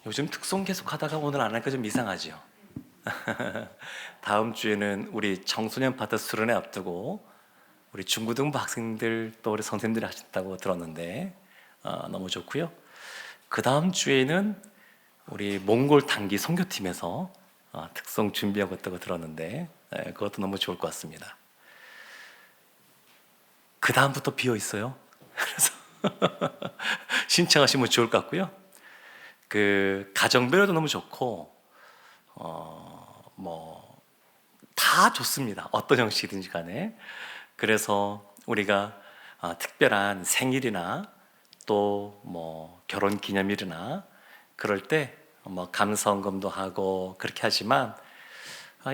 요즘 특송 계속 하다가 오늘 안 하니까 좀 이상하죠. 다음 주에는 우리 청소년 파트 수련회 앞두고 우리 중고등부 학생들 또 우리 선생님들이 하신다고 들었는데 너무 좋고요. 그 다음 주에는 우리 몽골 단기 선교팀에서 특송 준비하고 있다고 들었는데 그것도 너무 좋을 것 같습니다. 그 다음부터 비어 있어요. 그래서 신청하시면 좋을 것 같고요. 그 가정배려도 너무 좋고 뭐 다 좋습니다. 어떤 형식이든지 간에. 그래서 우리가 특별한 생일이나 또 뭐 결혼 기념일이나 그럴 때 뭐 감사원금도 하고 그렇게 하지만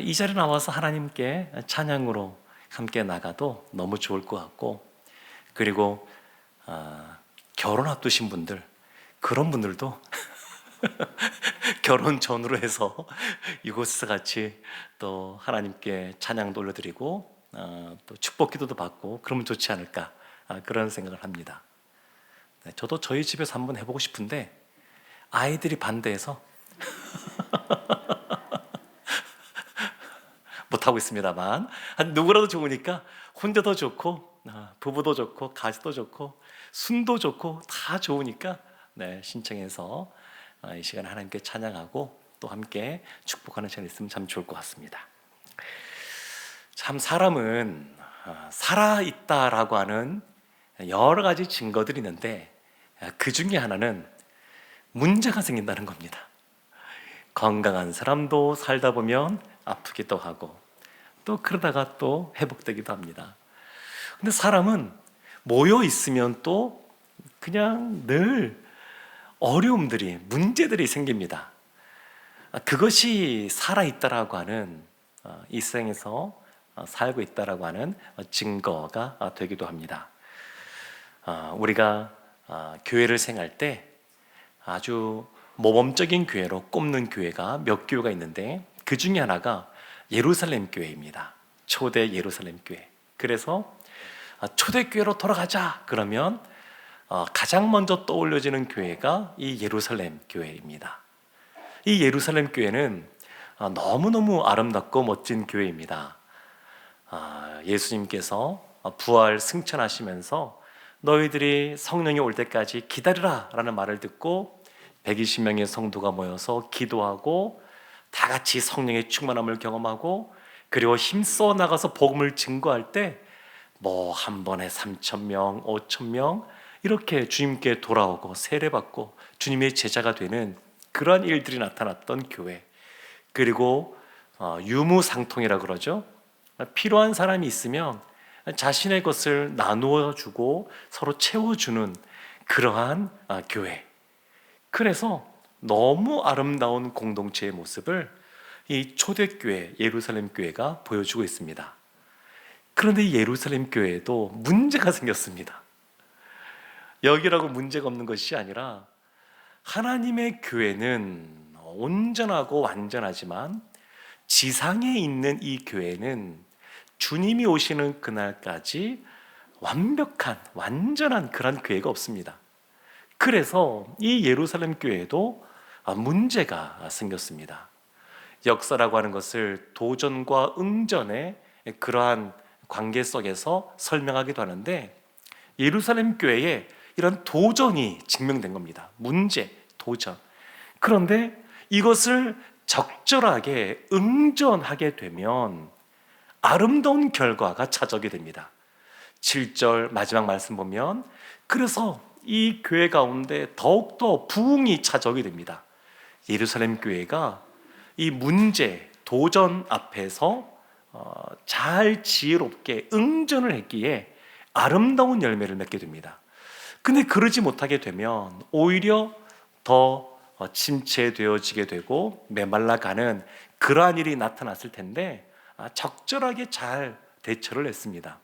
이 자리에 나와서 하나님께 찬양으로 함께 나가도 너무 좋을 것 같고, 그리고 결혼 앞두신 분들, 그런 분들도 결혼 전후로 해서 이곳에서 같이 또 하나님께 찬양도 올려드리고 또 축복 기도도 받고 그러면 좋지 않을까, 그런 생각을 합니다. 저도 저희 집에서 한번 해보고 싶은데 아이들이 반대해서 못하고 있습니다만, 누구라도 좋으니까 혼자도 좋고 부부도 좋고 가족도 좋고 순도 좋고 다 좋으니까 신청해서 이 시간에 하나님께 찬양하고 또 함께 축복하는 시간이 있으면 참 좋을 것 같습니다. 참 사람은 살아있다라고 하는 여러 가지 증거들이 있는데 그 중에 하나는 문제가 생긴다는 겁니다. 건강한 사람도 살다 보면 아프기도 하고 또 그러다가 또 회복되기도 합니다. 근데 사람은 모여 있으면 또 그냥 늘 어려움들이, 문제들이 생깁니다. 그것이 살아있다라고 하는, 이 세상에서 살고 있다라고 하는 증거가 되기도 합니다. 우리가 교회를 생활할 때 아주 모범적인 교회로 꼽는 교회가 몇 교회가 있는데 그 중에 하나가 예루살렘 교회입니다. 초대 예루살렘 교회. 그래서 초대교회로 돌아가자 그러면 가장 먼저 떠올려지는 교회가 이 예루살렘 교회입니다. 이 예루살렘 교회는 너무너무 아름답고 멋진 교회입니다. 예수님께서 부활 승천하시면서 너희들이 성령이 올 때까지 기다리라 라는 말을 듣고 120명의 성도가 모여서 기도하고 다 같이 성령의 충만함을 경험하고 그리고 힘써 나가서 복음을 증거할 때 뭐 한 번에 3,000명, 5,000명 이렇게 주님께 돌아오고 세례받고 주님의 제자가 되는 그러한 일들이 나타났던 교회. 그리고 유무상통이라고 그러죠. 필요한 사람이 있으면 자신의 것을 나누어 주고 서로 채워주는 그러한 교회. 그래서 너무 아름다운 공동체의 모습을 이 초대교회 예루살렘 교회가 보여주고 있습니다. 그런데 이 예루살렘 교회에도 문제가 생겼습니다. 여기라고 문제가 없는 것이 아니라 하나님의 교회는 온전하고 완전하지만 지상에 있는 이 교회는 주님이 오시는 그날까지 완벽한 완전한 그런 교회가 없습니다. 그래서 이 예루살렘 교회에도 문제가 생겼습니다. 역사라고 하는 것을 도전과 응전의 그러한 관계 속에서 설명하기도 하는데 예루살렘 교회에 이런 도전이 증명된 겁니다. 문제, 도전. 그런데 이것을 적절하게 응전하게 되면 아름다운 결과가 찾아오게 됩니다. 7절 마지막 말씀 보면 그래서 이 교회 가운데 더욱더 부흥이 찾아오게 됩니다. 예루살렘 교회가 이 문제, 도전 앞에서 잘 지혜롭게 응전을 했기에 아름다운 열매를 맺게 됩니다. 근데 그러지 못하게 되면 오히려 더 침체되어지게 되고 메말라가는 그러한 일이 나타났을 텐데 적절하게 잘 대처를 했습니다.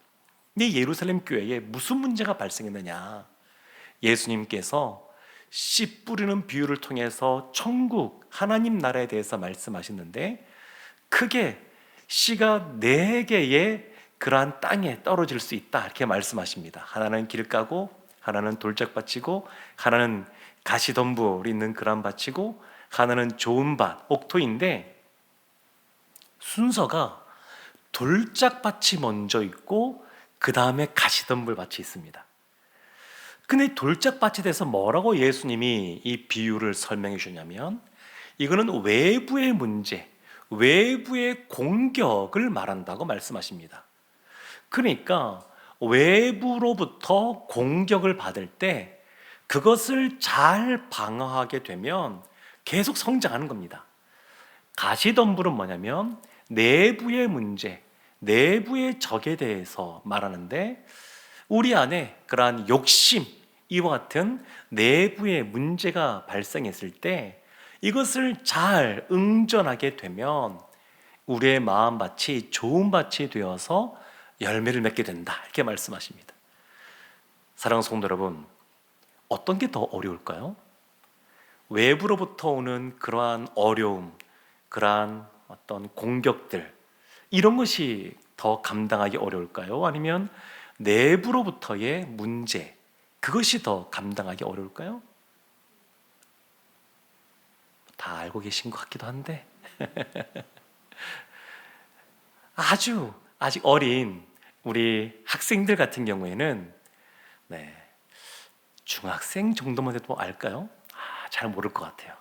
근데 예루살렘 교회에 무슨 문제가 발생했느냐? 예수님께서 씨 뿌리는 비유를 통해서 천국 하나님 나라에 대해서 말씀하셨는데 크게 씨가 4개의 그러한 땅에 떨어질 수 있다 이렇게 말씀하십니다. 하나는 길가고 하나는 돌짝밭이고 하나는 가시덤불이 있는 그런 밭이고 하나는 좋은 밭, 옥토인데 순서가 돌짝밭이 먼저 있고 그 다음에 가시덤불 밭이 있습니다. 근데 돌짝밭에 대해서 뭐라고 예수님이 이 비유를 설명해 주냐면 이거는 외부의 문제, 외부의 공격을 말한다고 말씀하십니다. 그러니까 외부로부터 공격을 받을 때 그것을 잘 방어하게 되면 계속 성장하는 겁니다. 가시덤불은 뭐냐면 내부의 문제, 내부의 적에 대해서 말하는데 우리 안에 그러한 욕심, 이와 같은 내부의 문제가 발생했을 때 이것을 잘 응전하게 되면 우리의 마음밭이 좋은 밭이 되어서 열매를 맺게 된다, 이렇게 말씀하십니다. 사랑하는 성도 여러분, 어떤 게 더 어려울까요? 외부로부터 오는 그러한 어려움, 그러한 어떤 공격들, 이런 것이 더 감당하기 어려울까요? 아니면 내부로부터의 문제, 그것이 더 감당하기 어려울까요? 다 알고 계신 것 같기도 한데 아직 어린 우리 학생들 같은 경우에는 중학생 정도만 돼도 알까요? 잘 모를 것 같아요.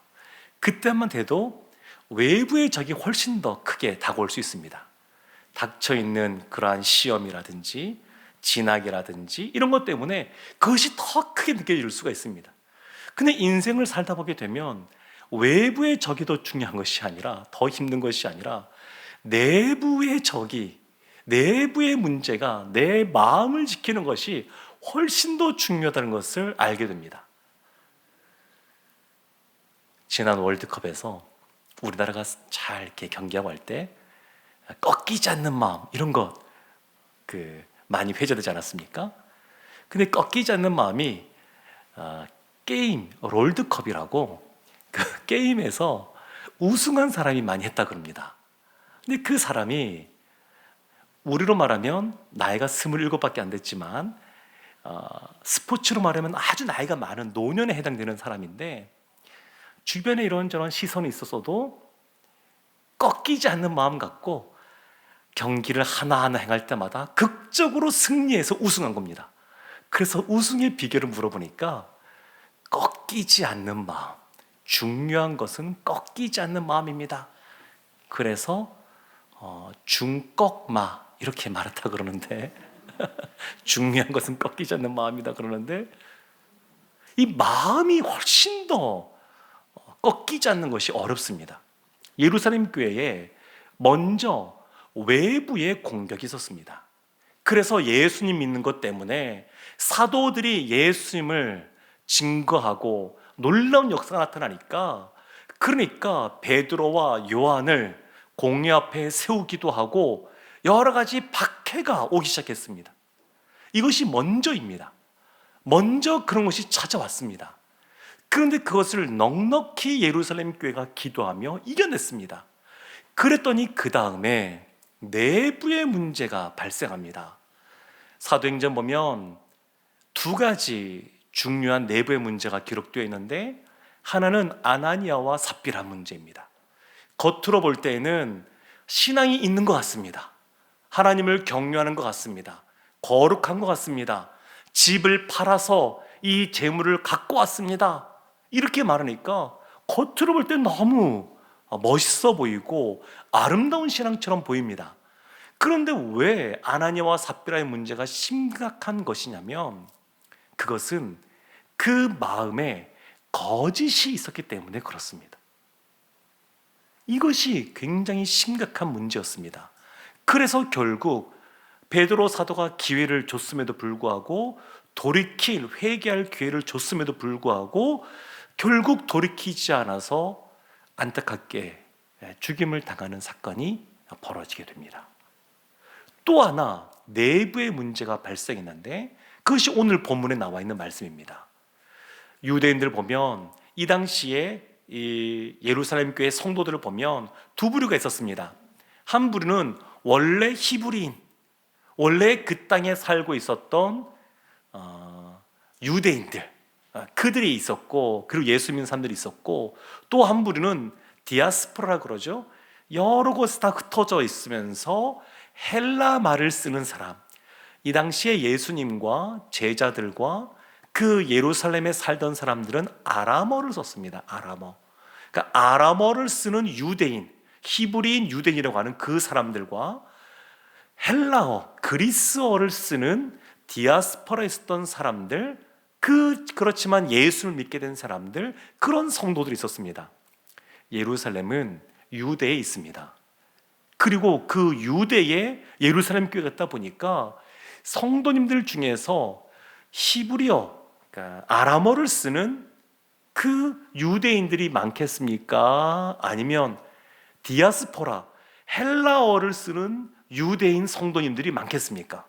그때만 돼도 외부의 적이 훨씬 더 크게 다가올 수 있습니다. 닥쳐있는 그러한 시험이라든지 진학이라든지 이런 것 때문에 그것이 더 크게 느껴질 수가 있습니다. 근데 인생을 살다 보게 되면 외부의 적이 더 중요한 것이 아니라, 더 힘든 것이 아니라 내부의 적이, 내부의 문제가 내 마음을 지키는 것이 훨씬 더 중요하다는 것을 알게 됩니다. 지난 월드컵에서 우리나라가 잘 이렇게 경기하고 할 때 꺾이지 않는 마음, 이런 것 많이 회자되지 않았습니까? 근데 꺾이지 않는 마음이 게임 롤드컵이라고 그 게임에서 우승한 사람이 많이 했다 그럽니다. 근데 그 사람이 우리로 말하면 나이가 27밖에 안 됐지만 스포츠로 말하면 아주 나이가 많은 노년에 해당되는 사람인데 주변에 이런저런 시선이 있었어도 꺾이지 않는 마음 갖고 경기를 하나하나 행할 때마다 극적으로 승리해서 우승한 겁니다. 그래서 우승의 비결을 물어보니까 꺾이지 않는 마음, 중요한 것은 꺾이지 않는 마음입니다. 그래서 중꺾마 이렇게 말했다 그러는데 중요한 것은 꺾이지 않는 마음이다 그러는데 이 마음이 훨씬 더 꺾이지 않는 것이 어렵습니다. 예루살렘 교회에 먼저 외부의 공격이 있었습니다. 그래서 예수님 믿는 것 때문에 사도들이 예수님을 증거하고 놀라운 역사가 나타나니까, 그러니까 베드로와 요한을 공회 앞에 세우기도 하고 여러 가지 박해가 오기 시작했습니다. 이것이 먼저입니다. 먼저 그런 것이 찾아왔습니다. 그런데 그것을 넉넉히 예루살렘 교회가 기도하며 이겨냈습니다. 그랬더니 그 다음에 내부의 문제가 발생합니다. 사도행전 보면 두 가지 중요한 내부의 문제가 기록되어 있는데 하나는 아나니아와 삽비라 문제입니다. 겉으로 볼 때에는 신앙이 있는 것 같습니다. 하나님을 경외하는 것 같습니다. 거룩한 것 같습니다. 집을 팔아서 이 재물을 갖고 왔습니다. 이렇게 말하니까 겉으로 볼 때 너무 멋있어 보이고 아름다운 신앙처럼 보입니다. 그런데 왜 아나니아와 삽비라의 문제가 심각한 것이냐면 그것은 그 마음에 거짓이 있었기 때문에 그렇습니다. 이것이 굉장히 심각한 문제였습니다. 그래서 결국 베드로 사도가 기회를 줬음에도 불구하고 회개할 기회를 줬음에도 불구하고 결국 돌이키지 않아서 안타깝게 죽임을 당하는 사건이 벌어지게 됩니다. 또 하나 내부의 문제가 발생했는데 그것이 오늘 본문에 나와 있는 말씀입니다. 유대인들 보면 이 당시에 이 예루살렘 교회 성도들을 보면 두 부류가 있었습니다. 한 부류는 원래 히브리인, 원래 그 땅에 살고 있었던 유대인들, 그들이 있었고, 그리고 예수 믿는 사람들이 있었고, 또 한 부류는 디아스포라 그러죠. 여러 곳에 다 흩어져 있으면서 헬라 말을 쓰는 사람, 이 당시에 예수님과 제자들과 그 예루살렘에 살던 사람들은 아람어를 썼습니다. 아람어. 그러니까 아람어를 쓰는 유대인, 히브리인 유대인이라고 하는 그 사람들과 헬라어, 그리스어를 쓰는 디아스포라에 있었던 사람들, 그렇지만 예수를 믿게 된 사람들, 그런 성도들이 있었습니다. 예루살렘은 유대에 있습니다. 그리고 그 유대에 예루살렘 교회가 있다 보니까 성도님들 중에서 히브리어, 그러니까 아람어를 쓰는 그 유대인들이 많겠습니까? 아니면 디아스포라, 헬라어를 쓰는 유대인 성도님들이 많겠습니까?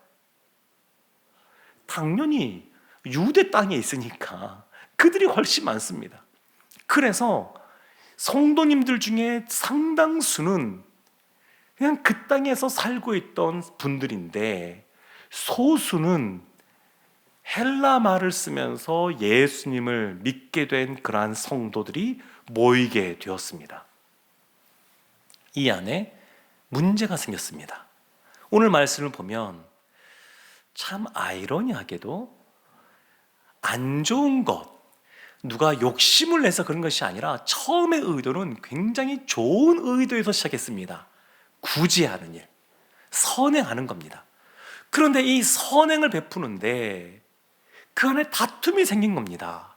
당연히 유대 땅에 있으니까 그들이 훨씬 많습니다. 그래서 성도님들 중에 상당수는 그냥 그 땅에서 살고 있던 분들인데, 소수는 헬라 말을 쓰면서 예수님을 믿게 된 그러한 성도들이 모이게 되었습니다. 이 안에 문제가 생겼습니다. 오늘 말씀을 보면 참 아이러니하게도 안 좋은 것, 누가 욕심을 내서 그런 것이 아니라 처음의 의도는 굉장히 좋은 의도에서 시작했습니다. 구제하는 일, 선행하는 겁니다. 그런데 이 선행을 베푸는데 그 안에 다툼이 생긴 겁니다.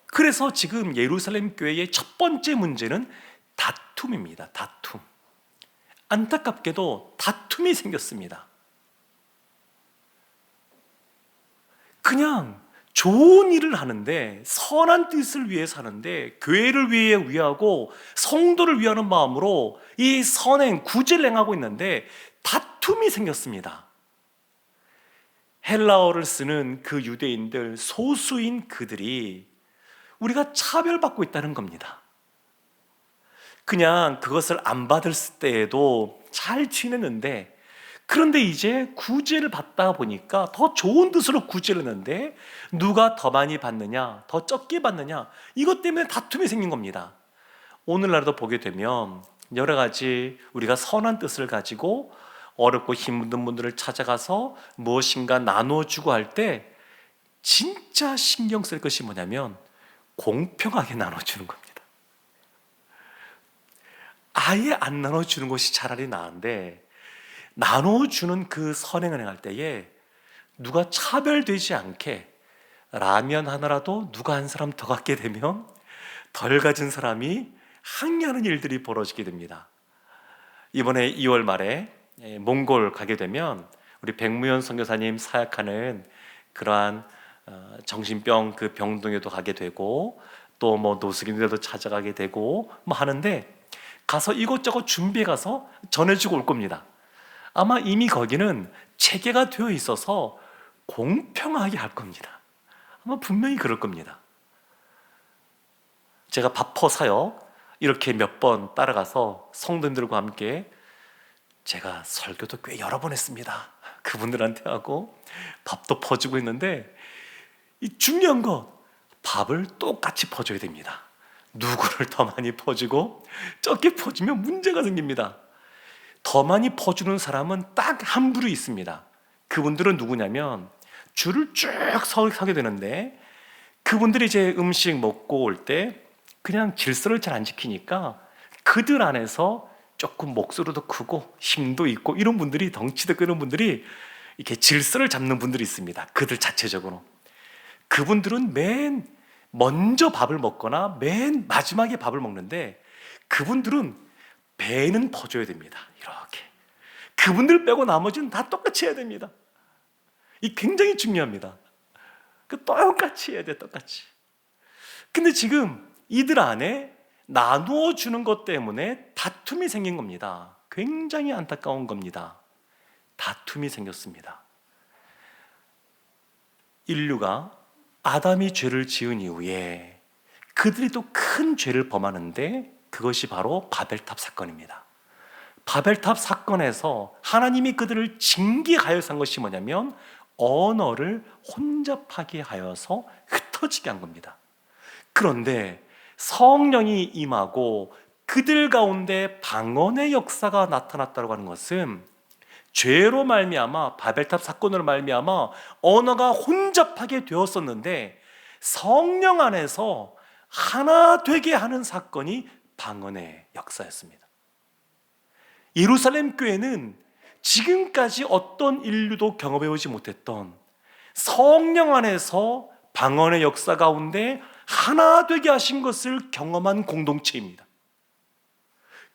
그래서 지금 예루살렘 교회의 첫 번째 문제는 다툼입니다. 다툼. 안타깝게도 다툼이 생겼습니다. 그냥 좋은 일을 하는데, 선한 뜻을 위해서 하는데, 교회를 위하고 성도를 위하는 마음으로 이 선행, 구제를 행하고 있는데 다툼이 생겼습니다. 헬라어를 쓰는 그 유대인들, 소수인 그들이 우리가 차별받고 있다는 겁니다. 그냥 그것을 안 받을 때에도 잘 지내는데, 그런데 이제 구제를 받다 보니까 더 좋은 뜻으로 구제를 했는데 누가 더 많이 받느냐, 더 적게 받느냐, 이것 때문에 다툼이 생긴 겁니다. 오늘날도 보게 되면 여러 가지 우리가 선한 뜻을 가지고 어렵고 힘든 분들을 찾아가서 무엇인가 나눠주고 할 때 진짜 신경 쓸 것이 뭐냐면 공평하게 나눠주는 겁니다. 아예 안 나눠주는 것이 차라리 나은데, 나눠주는 그 선행을 행할 때에 누가 차별되지 않게 라면 하나라도 누가 한 사람 더 갖게 되면 덜 가진 사람이 항의하는 일들이 벌어지게 됩니다. 이번에 2월 말에 몽골 가게 되면 우리 백무연 선교사님 사역하는 그러한 정신병 그 병동에도 가게 되고, 또 뭐 노숙인들도 찾아가게 되고 뭐 하는데, 가서 이것저것 준비해 가서 전해주고 올 겁니다. 아마 이미 거기는 체계가 되어 있어서 공평하게 할 겁니다. 아마 분명히 그럴 겁니다. 제가 바퍼 사역 이렇게 몇 번 따라가서 성도님들과 함께, 제가 설교도 꽤 여러 번 했습니다. 그분들한테 하고 밥도 퍼주고 있는데, 이 중요한 거, 밥을 똑같이 퍼줘야 됩니다. 누구를 더 많이 퍼주고 적게 퍼주면 문제가 생깁니다. 더 많이 퍼주는 사람은 딱 한 부류 있습니다. 그분들은 누구냐면 줄을 쭉 서게 되는데, 그분들이 이제 음식 먹고 올 때 그냥 질서를 잘 안 지키니까 그들 안에서 조금 목소리도 크고 힘도 있고 이런 분들이, 덩치도 크는 분들이 이렇게 질서를 잡는 분들이 있습니다. 그들 자체적으로. 그분들은 맨 먼저 밥을 먹거나 맨 마지막에 밥을 먹는데, 그분들은 배는 퍼줘야 됩니다. 이렇게 그분들 빼고 나머지는 다 똑같이 해야 됩니다. 이 굉장히 중요합니다. 똑같이 해야 돼, 똑같이. 근데 지금 이들 안에 나누어 주는 것 때문에 다툼이 생긴 겁니다. 굉장히 안타까운 겁니다. 다툼이 생겼습니다. 인류가 아담이 죄를 지은 이후에 그들이 또 큰 죄를 범하는데, 그것이 바로 바벨탑 사건입니다. 바벨탑 사건에서 하나님이 그들을 징계하여서 한 것이 뭐냐면 언어를 혼잡하게 하여서 틀어지게 한 겁니다. 그런데 성령이 임하고 그들 가운데 방언의 역사가 나타났다고 하는 것은 죄로 말미암아, 바벨탑 사건으로 말미암아 언어가 혼잡하게 되었었는데 성령 안에서 하나 되게 하는 사건이 방언의 역사였습니다. 예루살렘 교회는 지금까지 어떤 인류도 경험해보지 못했던 성령 안에서 방언의 역사 가운데 하나 되게 하신 것을 경험한 공동체입니다.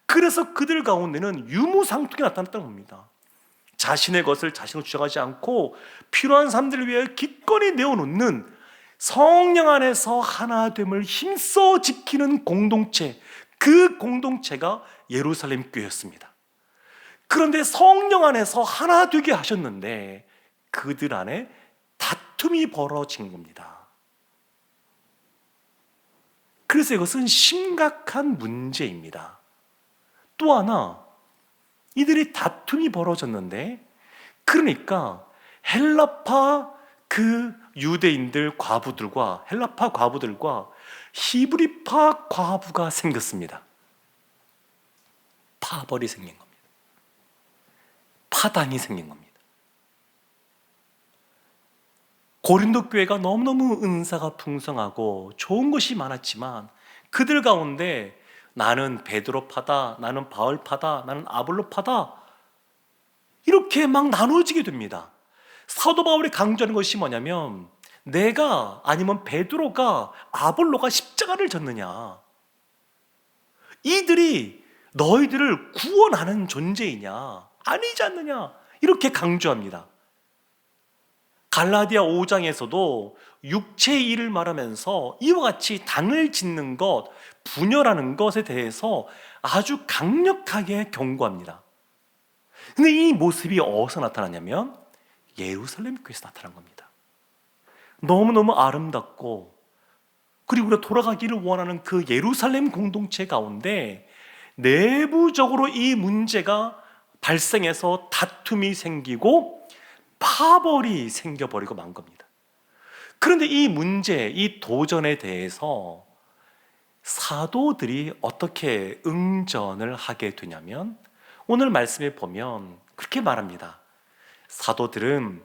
그래서 그들 가운데는 유무상통이 나타났다는 겁니다. 자신의 것을 자신으로 주장하지 않고 필요한 사람들을 위해 기꺼이 내어놓는 성령 안에서 하나됨을 힘써 지키는 공동체, 그 공동체가 예루살렘 교회였습니다. 그런데 성령 안에서 하나 되게 하셨는데 그들 안에 다툼이 벌어진 겁니다. 그래서 이것은 심각한 문제입니다. 또 하나, 이들이 다툼이 벌어졌는데, 그러니까 헬라파 그 유대인들 과부들과 헬라파 과부들과 히브리파 과부가 생겼습니다. 파벌이 생긴 겁니다. 파당이 생긴 겁니다. 고린도 교회가 너무너무 은사가 풍성하고 좋은 것이 많았지만 그들 가운데 나는 베드로파다, 나는 바울파다, 나는 아볼로파다 이렇게 막 나누어지게 됩니다. 사도 바울이 강조하는 것이 뭐냐면 내가 아니면 베드로가 아볼로가 십자가를 졌느냐, 이들이 너희들을 구원하는 존재이냐 아니지 않느냐 이렇게 강조합니다. 갈라디아 5장에서도 육체의 일을 말하면서 이와 같이 단을 짓는 것, 분열하는 것에 대해서 아주 강력하게 경고합니다. 근데 이 모습이 어디서 나타나냐면 예루살렘 교회에서 나타난 겁니다. 너무너무 아름답고 그리고 우리가 돌아가기를 원하는 그 예루살렘 공동체 가운데 내부적으로 이 문제가 발생해서 다툼이 생기고 파벌이 생겨버리고 만 겁니다. 그런데 이 문제, 이 도전에 대해서 사도들이 어떻게 응전을 하게 되냐면 오늘 말씀에 보면 그렇게 말합니다. 사도들은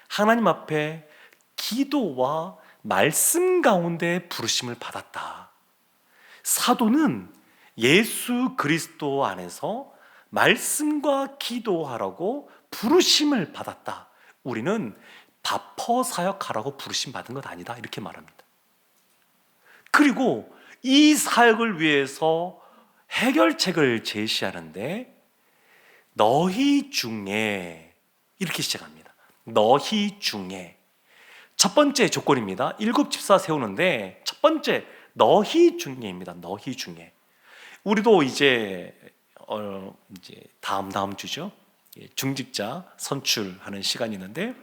하나님 앞에 기도와 말씀 가운데 부르심을 받았다. 사도는 예수 그리스도 안에서 말씀과 기도하라고 부르심을 받았다. 우리는 바퍼 사역하라고 부르심 받은 것 아니다. 이렇게 말합니다. 그리고 이 사역을 위해서 해결책을 제시하는데 너희 중에 이렇게 시작합니다. 너희 중에 첫 번째 조건입니다. 7 집사 세우는데 첫 번째 너희 중에입니다. 너희 중에. 우리도 이제 다음 주죠. 중직자 선출하는 시간이 있는데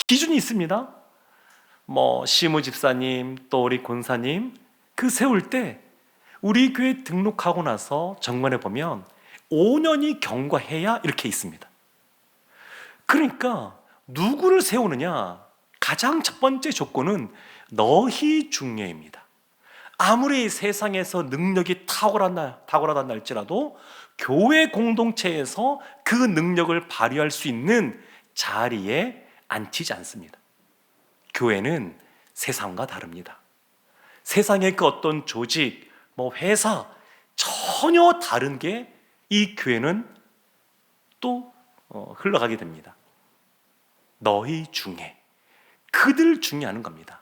기준이 있습니다. 시무 집사님 또 우리 권사님 그 세울 때 우리 교회 등록하고 나서 정관에 보면 5년이 경과해야 이렇게 있습니다. 그러니까 누구를 세우느냐 가장 첫 번째 조건은 너희 중에입니다. 아무리 세상에서 능력이 탁월하다 할지라도 교회 공동체에서 그 능력을 발휘할 수 있는 자리에 앉히지 않습니다. 교회는 세상과 다릅니다. 세상의 그 어떤 조직, 회사 전혀 다른 게 이 교회는 또 흘러가게 됩니다. 너희 중에, 그들 중에 하는 겁니다.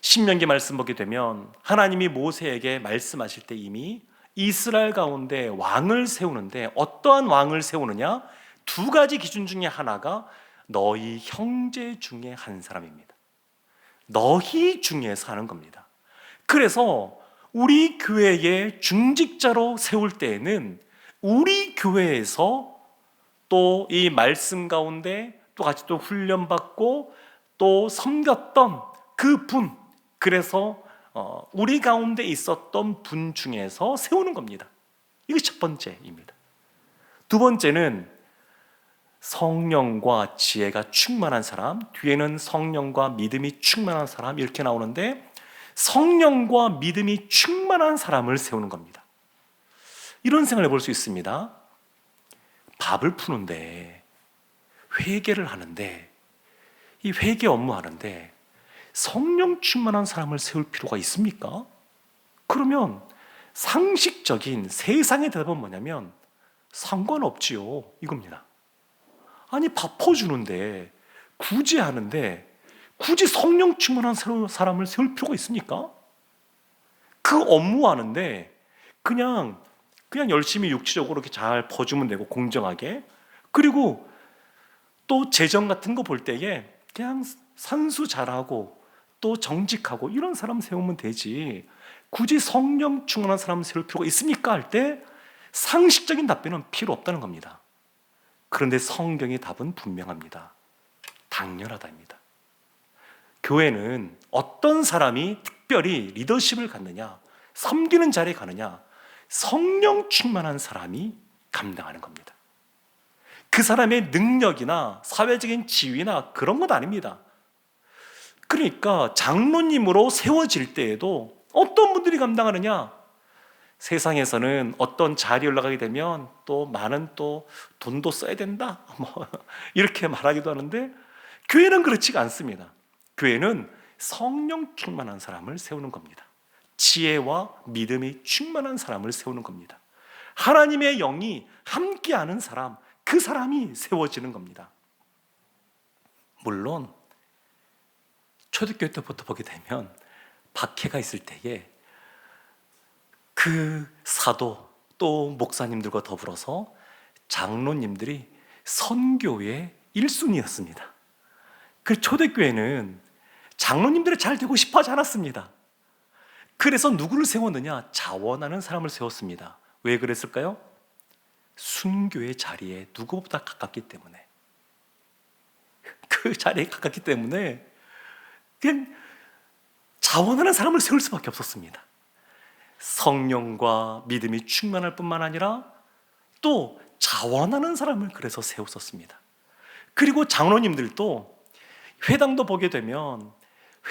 신명기 말씀 보게 되면 하나님이 모세에게 말씀하실 때 이미 이스라엘 가운데 왕을 세우는데 어떠한 왕을 세우느냐? 2가지 기준 중에 하나가 너희 형제 중에 한 사람입니다. 너희 중에서 하는 겁니다. 그래서 우리 교회의 중직자로 세울 때에는 우리 교회에서 또 이 말씀 가운데 또 같이 또 훈련받고 또 섬겼던 그 분, 그래서 우리 가운데 있었던 분 중에서 세우는 겁니다. 이게 첫 번째입니다. 두 번째는 성령과 지혜가 충만한 사람, 뒤에는 성령과 믿음이 충만한 사람, 이렇게 나오는데 성령과 믿음이 충만한 사람을 세우는 겁니다. 이런 생각을 해볼 수 있습니다. 밥을 푸는데, 회계를 하는데, 이 회계 업무 하는데 성령 충만한 사람을 세울 필요가 있습니까? 그러면 상식적인 세상의 대답은 뭐냐면 상관없지요, 이겁니다. 아니, 밥 퍼주는데, 굳이 하는데 굳이 성령 충만한 사람을 세울 필요가 있습니까? 그 업무 하는데 그냥 열심히 육체적으로 이렇게 잘 퍼주면 되고, 공정하게. 그리고 또 재정 같은 거 볼 때에 그냥 산수 잘하고 또 정직하고 이런 사람 세우면 되지, 굳이 성령 충만한 사람 세울 필요가 있습니까? 할 때 상식적인 답변은 필요 없다는 겁니다. 그런데 성경의 답은 분명합니다. 당연하다입니다. 교회는 어떤 사람이 특별히 리더십을 갖느냐, 섬기는 자리에 가느냐, 성령 충만한 사람이 감당하는 겁니다. 그 사람의 능력이나 사회적인 지위나 그런 건 아닙니다. 그러니까 장로님으로 세워질 때에도 어떤 분들이 감당하느냐, 세상에서는 어떤 자리에 올라가게 되면 또 많은 또 돈도 써야 된다, 이렇게 말하기도 하는데, 교회는 그렇지가 않습니다. 교회는 성령 충만한 사람을 세우는 겁니다. 지혜와 믿음이 충만한 사람을 세우는 겁니다. 하나님의 영이 함께하는 사람, 그 사람이 세워지는 겁니다. 물론 초대교회 때부터 보게 되면 박해가 있을 때에 그 사도 또 목사님들과 더불어서 장로님들이 선교의 1순위였습니다. 그 초대교회는 장로님들이 잘 되고 싶어 하지 않았습니다. 그래서 누구를 세웠느냐? 자원하는 사람을 세웠습니다. 왜 그랬을까요? 순교의 자리에 누구보다 가깝기 때문에, 그 자리에 가깝기 때문에 그냥 자원하는 사람을 세울 수밖에 없었습니다. 성령과 믿음이 충만할 뿐만 아니라 또 자원하는 사람을 그래서 세웠었습니다. 그리고 장로님들도, 회당도 보게 되면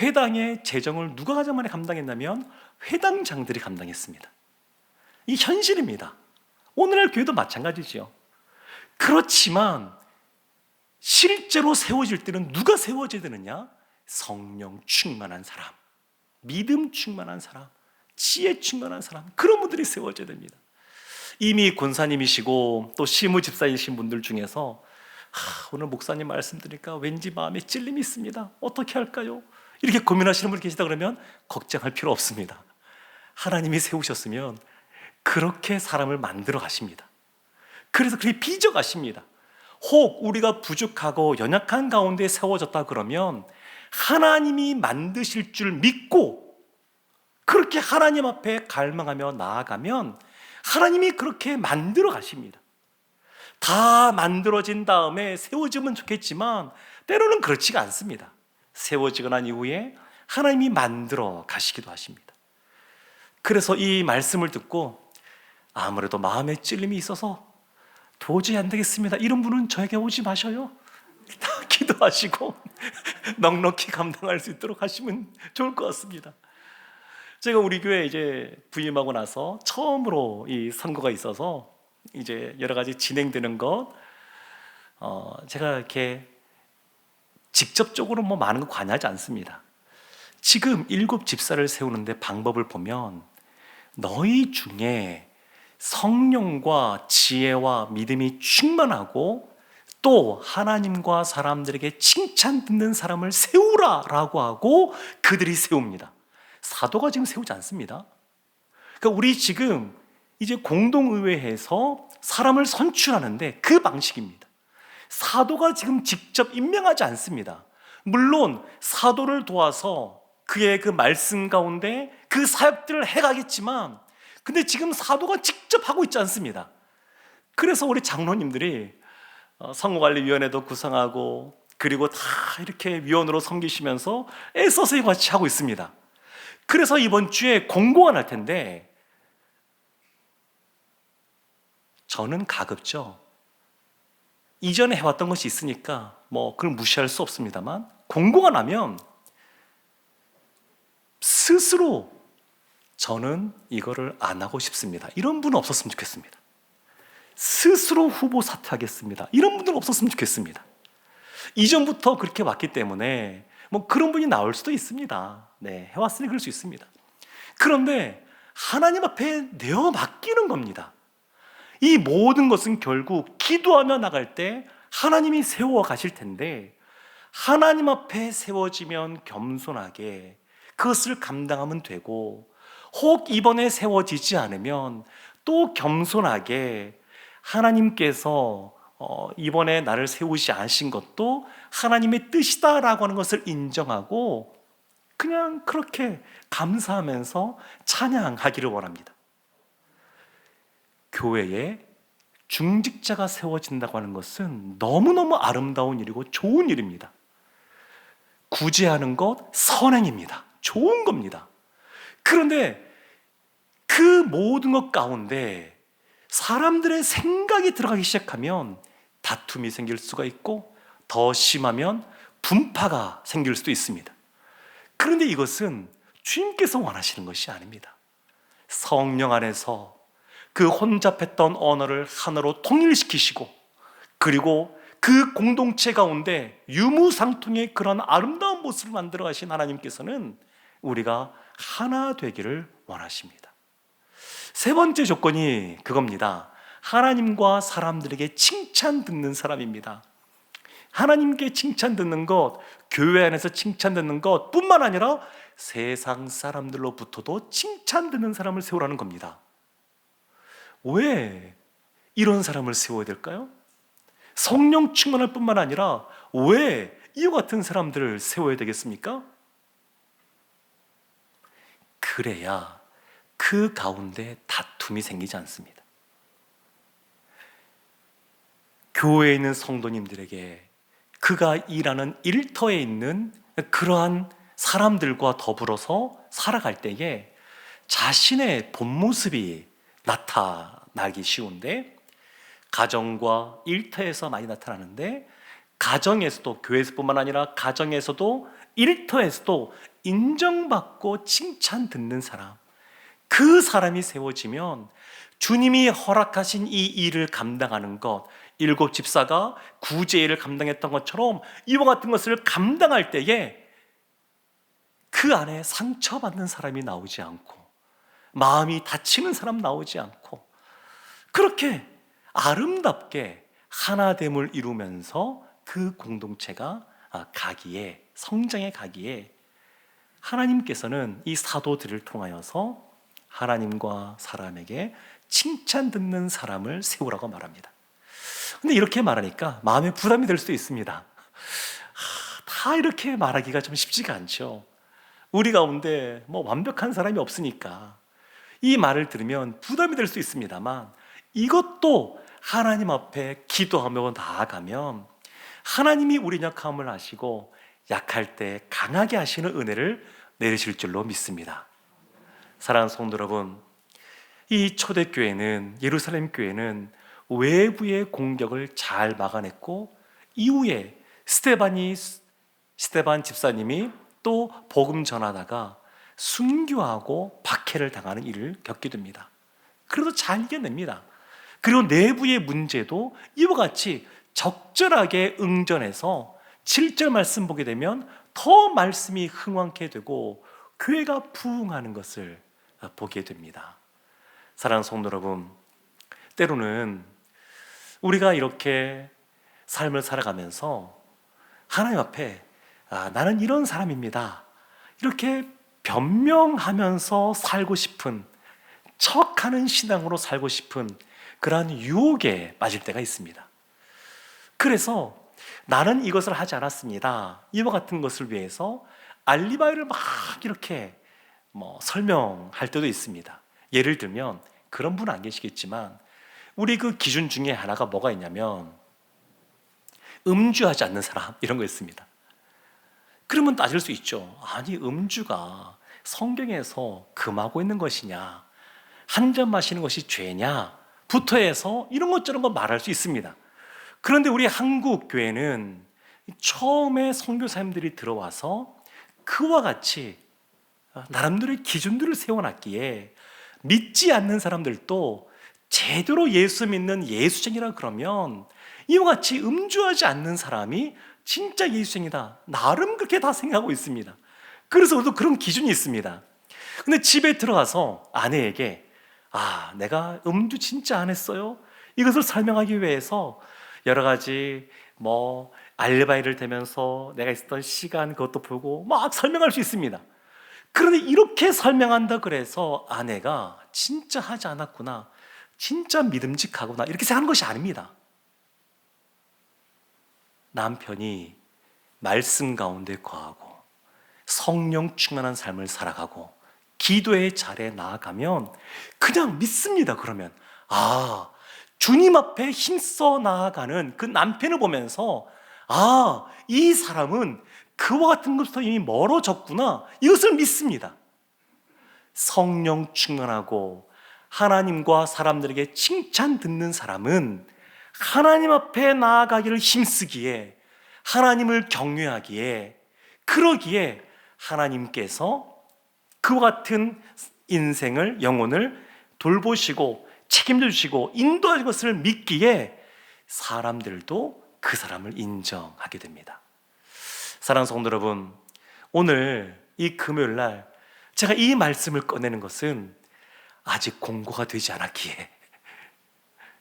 회당의 재정을 누가 가장 많이 감당했냐면 회당장들이 감당했습니다. 이 현실입니다. 오늘날 교회도 마찬가지지요. 그렇지만 실제로 세워질 때는 누가 세워져야 되느냐? 성령 충만한 사람, 믿음 충만한 사람, 지혜 충만한 사람, 그런 분들이 세워져야 됩니다. 이미 권사님이시고 또 시무집사이신 분들 중에서 오늘 목사님 말씀 들으니까 왠지 마음에 찔림이 있습니다, 어떻게 할까요? 이렇게 고민하시는 분이 계시다 그러면 걱정할 필요 없습니다. 하나님이 세우셨으면 그렇게 사람을 만들어 가십니다. 그래서 그렇게 빚어 가십니다. 혹 우리가 부족하고 연약한 가운데 세워졌다 그러면 하나님이 만드실 줄 믿고 그렇게 하나님 앞에 갈망하며 나아가면 하나님이 그렇게 만들어 가십니다. 다 만들어진 다음에 세워지면 좋겠지만 때로는 그렇지가 않습니다. 세워지고 난 이후에 하나님이 만들어 가시기도 하십니다. 그래서 이 말씀을 듣고 아무래도 마음에 찔림이 있어서 도저히 안 되겠습니다, 이런 분은 저에게 오지 마셔요. 다 기도하시고 넉넉히 감당할 수 있도록 하시면 좋을 것 같습니다. 제가 우리 교회 이제 부임하고 나서 처음으로 이 선거가 있어서 이제 여러 가지 진행되는 것, 제가 이렇게 직접적으로 많은 거 관여하지 않습니다. 지금 7 집사를 세우는데 방법을 보면 너희 중에 성령과 지혜와 믿음이 충만하고 또 하나님과 사람들에게 칭찬 듣는 사람을 세우라라고 하고 그들이 세웁니다. 사도가 지금 세우지 않습니다. 그러니까 우리 지금 이제 공동의회에서 사람을 선출하는데 그 방식입니다. 사도가 지금 직접 임명하지 않습니다. 물론 사도를 도와서 그의 그 말씀 가운데 그 사역들을 해가겠지만, 근데 지금 사도가 직접 하고 있지 않습니다. 그래서 우리 장로님들이 성모관리위원회도 구성하고 그리고 다 이렇게 위원으로 섬기시면서 애써서 같이 하고 있습니다. 그래서 이번 주에 공고가 날 텐데 저는 가급적 이전에 해왔던 것이 있으니까 그걸 무시할 수 없습니다만, 공고가 나면 스스로 저는 이거를 안 하고 싶습니다, 이런 분은 없었으면 좋겠습니다. 스스로 후보 사퇴하겠습니다, 이런 분들은 없었으면 좋겠습니다. 이전부터 그렇게 왔기 때문에 그런 분이 나올 수도 있습니다. 네, 해왔으니 그럴 수 있습니다. 그런데 하나님 앞에 내어 맡기는 겁니다. 이 모든 것은 결국 기도하며 나갈 때 하나님이 세워 가실 텐데, 하나님 앞에 세워지면 겸손하게 그것을 감당하면 되고, 혹 이번에 세워지지 않으면 또 겸손하게 하나님께서 이번에 나를 세우지 않으신 것도 하나님의 뜻이다라고 하는 것을 인정하고 그냥 그렇게 감사하면서 찬양하기를 원합니다. 교회에 중직자가 세워진다고 하는 것은 너무너무 아름다운 일이고 좋은 일입니다. 구제하는 것 선행입니다. 좋은 겁니다. 그런데 그 모든 것 가운데 사람들의 생각이 들어가기 시작하면 다툼이 생길 수가 있고, 더 심하면 분파가 생길 수도 있습니다. 그런데 이것은 주님께서 원하시는 것이 아닙니다. 성령 안에서 그 혼잡했던 언어를 하나로 통일시키시고, 그리고 그 공동체 가운데 유무상통의 그런 아름다운 모습을 만들어 가신 하나님께서는 우리가 하나 되기를 원하십니다. 세 번째 조건이 그겁니다. 하나님과 사람들에게 칭찬 듣는 사람입니다. 하나님께 칭찬 듣는 것, 교회 안에서 칭찬 듣는 것 뿐만 아니라 세상 사람들로부터도 칭찬 듣는 사람을 세우라는 겁니다. 왜 이런 사람을 세워야 될까요? 성령 충만할 뿐만 아니라 왜 이와 같은 사람들을 세워야 되겠습니까? 그래야 그 가운데 다툼이 생기지 않습니다. 교회에 있는 성도님들에게 그가 일하는 일터에 있는 그러한 사람들과 더불어서 살아갈 때에 자신의 본 모습이 나타나기 쉬운데, 가정과 일터에서 많이 나타나는데, 가정에서도, 교회에서뿐만 아니라 가정에서도 일터에서도 인정받고 칭찬 듣는 사람, 그 사람이 세워지면 주님이 허락하신 이 일을 감당하는 것, 일곱 집사가 구제일을 감당했던 것처럼 이와 같은 것을 감당할 때에 그 안에 상처받는 사람이 나오지 않고, 마음이 다치는 사람 나오지 않고, 그렇게 아름답게 하나됨을 이루면서 그 공동체가 가기에, 성장해 가기에 하나님께서는 이 사도들을 통하여서 하나님과 사람에게 칭찬 듣는 사람을 세우라고 말합니다. 근데 이렇게 말하니까 마음에 부담이 될 수도 있습니다. 다 이렇게 말하기가 좀 쉽지가 않죠. 우리 가운데 완벽한 사람이 없으니까 이 말을 들으면 부담이 될 수 있습니다만, 이것도 하나님 앞에 기도하며 나아가면 하나님이 우리 약함을 아시고 약할 때 강하게 하시는 은혜를 내리실 줄로 믿습니다. 사랑하는 성도 여러분, 이 초대교회는, 예루살렘 교회는 외부의 공격을 잘 막아냈고, 이후에 스데반 집사님이 또 복음 전하다가 순교하고 박해를 당하는 일을 겪게 됩니다. 그래도 잘 이겨냅니다. 그리고 내부의 문제도 이와 같이 적절하게 응전해서 7절 말씀 보게 되면 더 말씀이 흥왕케 되고 교회가 부흥하는 것을 보게 됩니다. 사랑하는 성도 여러분, 때로는 우리가 이렇게 삶을 살아가면서 하나님 앞에 나는 이런 사람입니다, 이렇게 변명하면서 살고 싶은, 척하는 신앙으로 살고 싶은 그러한 유혹에 빠질 때가 있습니다. 그래서 나는 이것을 하지 않았습니다, 이와 같은 것을 위해서 알리바이를 막 이렇게 설명할 때도 있습니다. 예를 들면, 그런 분은 안 계시겠지만 우리 그 기준 중에 하나가 뭐가 있냐면 음주하지 않는 사람, 이런 거 있습니다. 그러면 따질 수 있죠. 아니, 음주가 성경에서 금하고 있는 것이냐, 한 잔 마시는 것이 죄냐 부터 해서 이런 것 저런 거 말할 수 있습니다. 그런데 우리 한국 교회는 처음에 선교사님들이 들어와서 그와 같이 나름대로의 기준들을 세워놨기에 믿지 않는 사람들도 제대로 예수 믿는 예수쟁이라 그러면 이와 같이 음주하지 않는 사람이 진짜 예수쟁이다, 나름 그렇게 다 생각하고 있습니다. 그래서 우리도 그런 기준이 있습니다. 근데 집에 들어가서 아내에게 내가 음주 진짜 안 했어요, 이것을 설명하기 위해서 여러 가지 알바일을 대면서 내가 있었던 시간 그것도 보고 막 설명할 수 있습니다. 그런데 이렇게 설명한다 그래서 아내가 진짜 하지 않았구나, 진짜 믿음직하구나, 이렇게 생각하는 것이 아닙니다. 남편이 말씀 가운데 거하고 성령 충만한 삶을 살아가고 기도의 자리에 나아가면 그냥 믿습니다. 그러면 주님 앞에 힘써 나아가는 그 남편을 보면서 이 사람은 그와 같은 것부터 이미 멀어졌구나, 이것을 믿습니다. 성령 충만하고 하나님과 사람들에게 칭찬 듣는 사람은 하나님 앞에 나아가기를 힘쓰기에, 하나님을 경외하기에, 그러기에 하나님께서 그와 같은 인생을, 영혼을 돌보시고 책임져 주시고 인도하는 것을 믿기에 사람들도 그 사람을 인정하게 됩니다. 사랑하는 성도 여러분, 오늘 이 금요일 날 제가 이 말씀을 꺼내는 것은 아직 공고가 되지 않았기에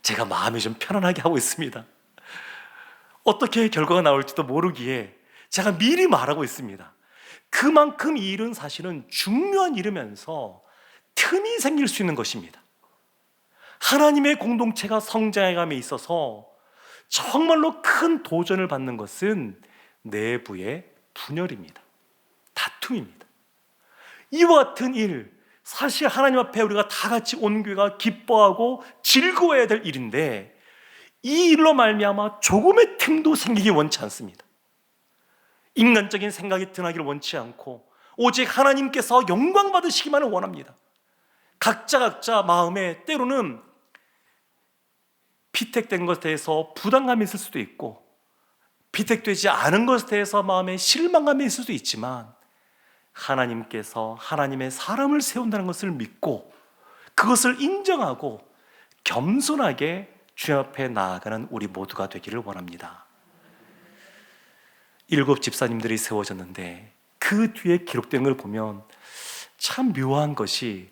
제가 마음이 좀 편안하게 하고 있습니다. 어떻게 결과가 나올지도 모르기에 제가 미리 말하고 있습니다. 그만큼 이 일은 사실은 중요한 일이면서 틈이 생길 수 있는 것입니다. 하나님의 공동체가 성장해감에 있어서 정말로 큰 도전을 받는 것은 내부의 분열입니다. 다툼입니다. 이와 같은 일, 사실 하나님 앞에 우리가 다 같이 온 교회가 기뻐하고 즐거워해야 될 일인데 이 일로 말미암아 조금의 틈도 생기기 원치 않습니다. 인간적인 생각이 드나기를 원치 않고 오직 하나님께서 영광 받으시기만을 원합니다. 각자 마음에 때로는 피택된 것에 대해서 부담감이 있을 수도 있고 피택되지 않은 것에 대해서 마음에 실망감이 있을 수도 있지만 하나님께서 하나님의 사람을 세운다는 것을 믿고 그것을 인정하고 겸손하게 주님 앞에 나아가는 우리 모두가 되기를 원합니다. 7 집사님들이 세워졌는데 그 뒤에 기록된 걸 보면 참 묘한 것이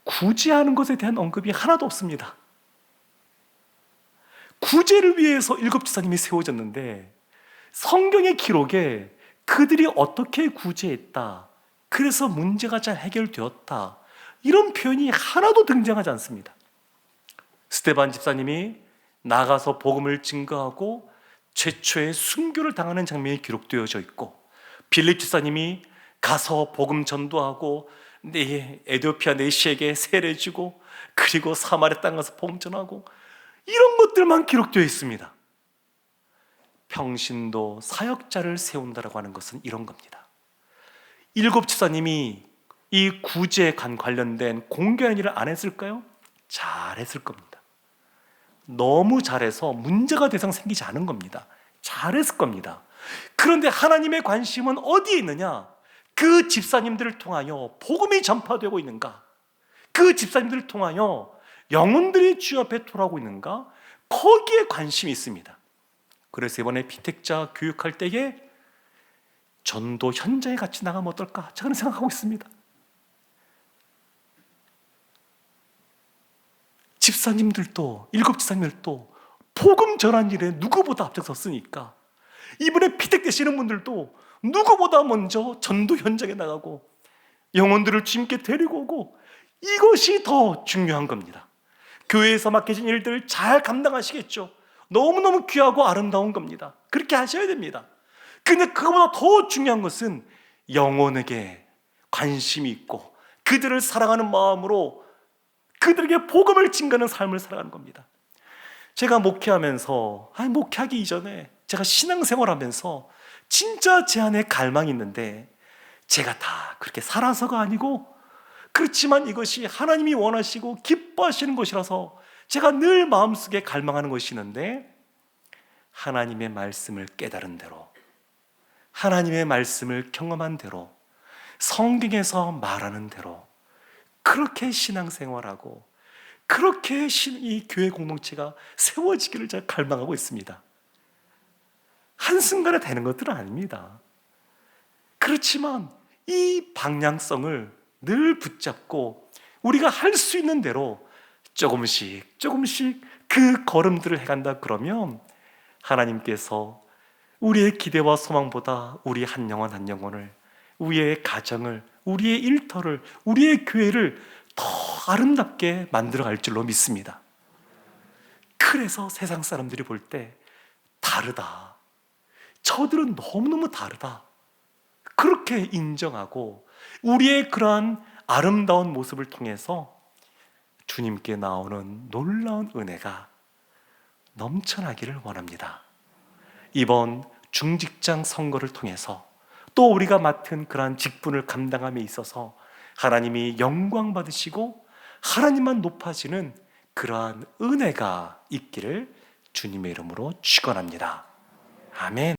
구제하는 것에 대한 언급이 하나도 없습니다. 구제를 위해서 7 집사님이 세워졌는데 성경의 기록에 그들이 어떻게 구제했다, 그래서 문제가 잘 해결되었다, 이런 표현이 하나도 등장하지 않습니다. 스데반 집사님이 나가서 복음을 증거하고 최초의 순교를 당하는 장면이 기록되어져 있고, 빌립 집사님이 가서 복음 전도하고 에티오피아 내시에게 세례주고 그리고 사마리아 땅 가서 복음 전하고, 이런 것들만 기록되어 있습니다. 평신도 사역자를 세운다라고 하는 것은 이런 겁니다. 7 집사님이 이 구제에 관련된 공개한 일을 안 했을까요? 잘했을 겁니다. 너무 잘해서 문제가 더 이상 생기지 않은 겁니다. 잘했을 겁니다. 그런데 하나님의 관심은 어디에 있느냐? 그 집사님들을 통하여 복음이 전파되고 있는가? 그 집사님들을 통하여 영혼들이 주 앞에 돌아오고 있는가? 거기에 관심이 있습니다. 그래서 이번에 피택자 교육할 때에 전도 현장에 같이 나가면 어떨까? 저는 생각하고 있습니다. 집사님들도 7 집사님들도 복음 전한 일에 누구보다 앞장섰으니까 이번에 피택되시는 분들도 누구보다 먼저 전도 현장에 나가고 영혼들을 주님께 데리고 오고, 이것이 더 중요한 겁니다. 교회에서 맡겨진 일들을 잘 감당하시겠죠. 너무너무 귀하고 아름다운 겁니다. 그렇게 하셔야 됩니다. 근데 그거보다 더 중요한 것은 영혼에게 관심이 있고 그들을 사랑하는 마음으로 그들에게 복음을 증거하는 삶을 살아가는 겁니다. 제가 목회하면서, 목회하기 이전에 제가 신앙생활하면서 진짜 제 안에 갈망이 있는데, 제가 다 그렇게 살아서가 아니고 그렇지만 이것이 하나님이 원하시고 기뻐하시는 것이라서 제가 늘 마음속에 갈망하는 것이 있는데, 하나님의 말씀을 깨달은 대로, 하나님의 말씀을 경험한 대로, 성경에서 말하는 대로 그렇게 신앙생활하고 그렇게 이 교회 공동체가 세워지기를 제가 갈망하고 있습니다. 한순간에 되는 것들은 아닙니다. 그렇지만 이 방향성을 늘 붙잡고 우리가 할 수 있는 대로 조금씩 그 걸음들을 해간다 그러면 하나님께서 우리의 기대와 소망보다 우리 한 영혼 한 영혼을, 우리의 가정을, 우리의 일터를, 우리의 교회를 더 아름답게 만들어갈 줄로 믿습니다. 그래서 세상 사람들이 볼 때 다르다, 저들은 너무너무 다르다, 그렇게 인정하고 우리의 그러한 아름다운 모습을 통해서 주님께 나오는 놀라운 은혜가 넘쳐나기를 원합니다. 이번 중직장 선거를 통해서 또 우리가 맡은 그러한 직분을 감당함에 있어서 하나님이 영광 받으시고 하나님만 높아지는 그러한 은혜가 있기를 주님의 이름으로 축원합니다. 아멘.